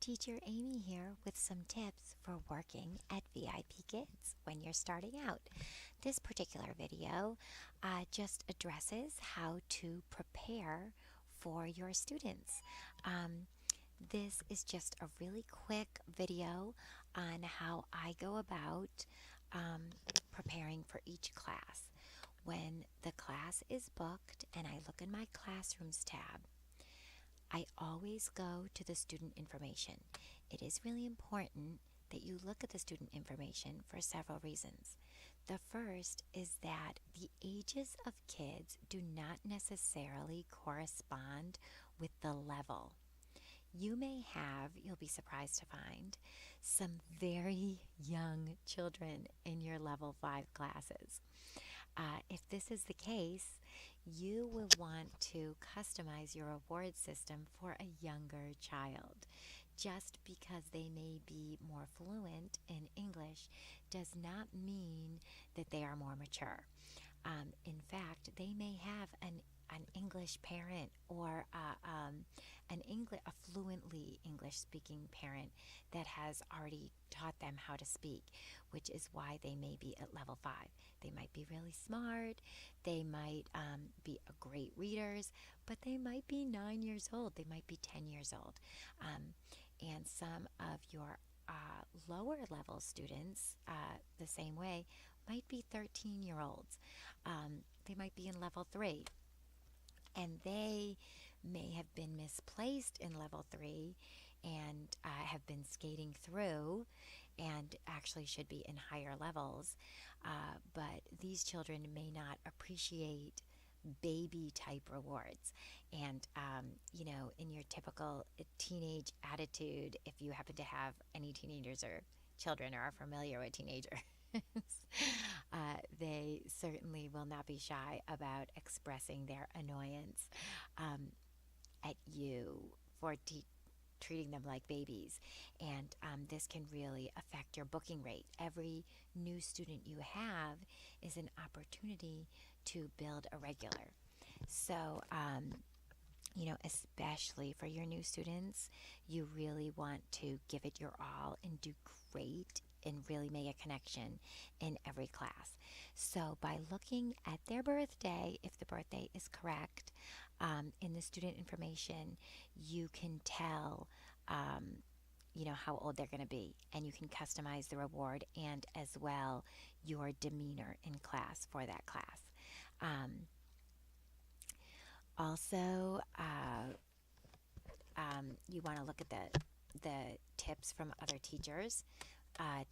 Teacher Amy here with some tips for working at VIP Kids when you're starting out. This particular video just addresses how to prepare for your students. This is just a really quick video on how I go about preparing for each class. When the class is booked and I look in my classrooms tab, I always go to the student information. It is really important that you look at the student information for several reasons. The first is that the ages of kids do not necessarily correspond with the level. You may have, you'll be surprised to find, some very young children in your level 5 classes. If this is the case, you will want to customize your award system for a younger child. Just because they may be more fluent in English does not mean that they are more mature. In fact, they may have an English parent or a fluently English speaking parent that has already taught them how to speak, which is why they may be at level 5. They might be really smart, they might be great readers, but they might be 9 years old, they might be 10 years old. And some of your lower level students, the same way, might be 13-year-olds. They might be in level 3, and they may have been misplaced in level 3 and have been skating through and actually should be in higher levels. But these children may not appreciate baby type rewards. And, in your typical teenage attitude, if you happen to have any teenagers or children or are familiar with teenagers, they certainly will not be shy about expressing their annoyance at you for treating them like babies. And this can really affect your booking rate. Every new student you have is an opportunity to build a regular. So, especially for your new students, you really want to give it your all and do great and really make a connection in every class. So, by looking at their birthday, if the birthday is correct, in the student information, you can tell, how old they're going to be, and you can customize the reward and as well your demeanor in class for that class. Also, you want to look at the tips from other teachers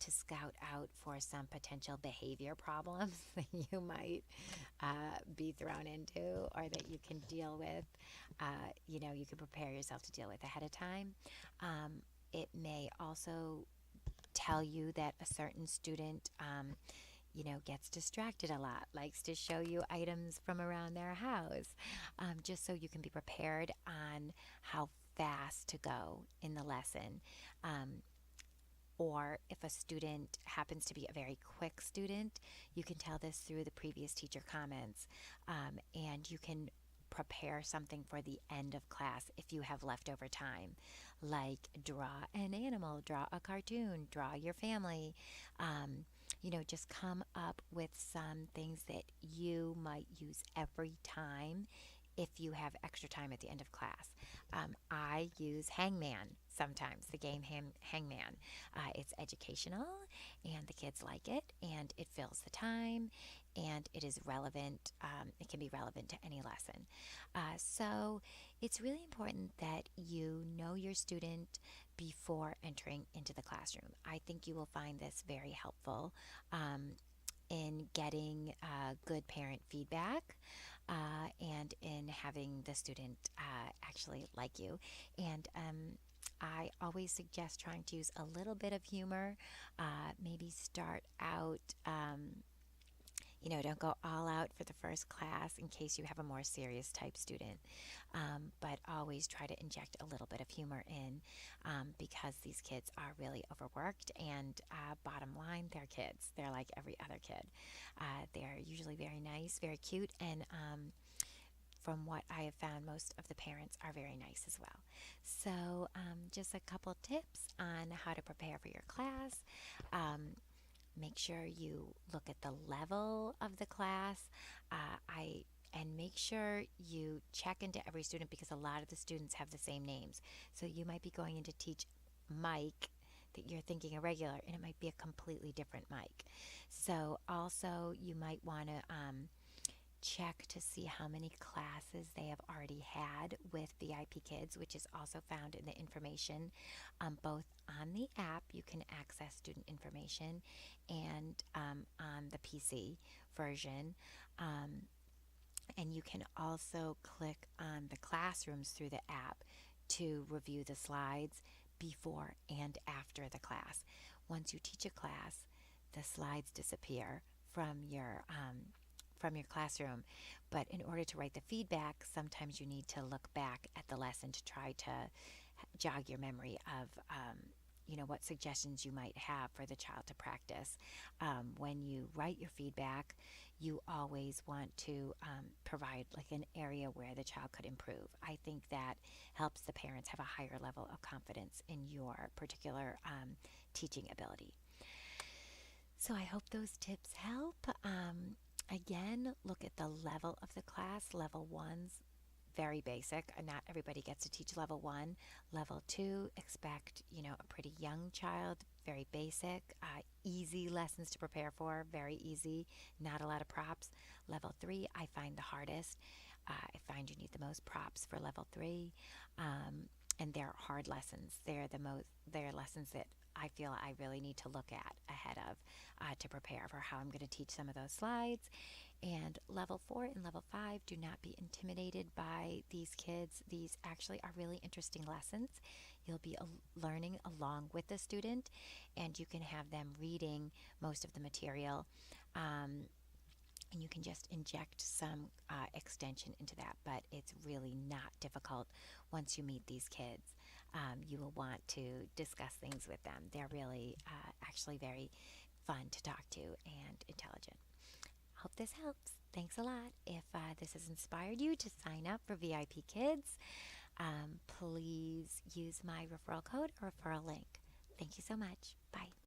to scout out for some potential behavior problems that you might be thrown into or that you can deal with. You can prepare yourself to deal with ahead of time. It may also tell you that a certain student gets distracted a lot, likes to show you items from around their house, just so you can be prepared on how fast to go in the lesson. Or if a student happens to be a very quick student, you can tell this through the previous teacher comments, and you can prepare something for the end of class if you have leftover time, like draw an animal, draw a cartoon, draw your family. Just come up with some things that you might use every time if you have extra time at the end of class. I use Hangman sometimes, the game Hangman. It's educational and the kids like it and it fills the time and it is relevant. It can be relevant to any lesson. So it's really important that you know your student before entering into the classroom. I think you will find this very helpful in getting good parent feedback and in having the student actually like you. And I always suggest trying to use a little bit of humor. Maybe start out, don't go all out for the first class in case you have a more serious type student. But always try to inject a little bit of humor in because these kids are really overworked. And bottom line, they're kids. They're like every other kid. They're usually very nice, very cute, and from what I have found, most of the parents are very nice as well. So, just a couple tips on how to prepare for your class. Um, Make sure you look at the level of the class. I and make sure you check into every student because a lot of the students have the same names. So you might be going in to teach Mike that you're thinking a regular, and it might be a completely different Mike. So also you might want to check to see how many classes they have already had with VIP Kids, which is also found in the information. Both on the app, you can access student information, and on the PC version. Um, and you can also click on the classrooms through the app to review the slides before and after the class. Once you teach a class, the slides disappear from your classroom. But in order to write the feedback, sometimes you need to look back at the lesson to try to jog your memory of what suggestions you might have for the child to practice. When you write your feedback, you always want to provide like an area where the child could improve. I think that helps the parents have a higher level of confidence in your particular teaching ability. So I hope those tips help. Again, look at the level of the class. Level one's very basic. Not everybody gets to teach level one. Level two, expect, a pretty young child, very basic, easy lessons to prepare for, very easy, not a lot of props. Level three, I find the hardest. I find you need the most props for level three. And they're hard lessons. They're lessons that I feel I really need to look at ahead of to prepare for how I'm going to teach some of those slides. And level four and level five, do not be intimidated by these kids. These actually are really interesting lessons. You'll be learning along with the student, and you can have them reading most of the material. And you can just inject some extension into that, but it's really not difficult once you meet these kids. You will want to discuss things with them. They're really actually very fun to talk to and intelligent. Hope this helps. Thanks a lot. If this has inspired you to sign up for VIP Kids, please use my referral code or referral link. Thank you so much. Bye.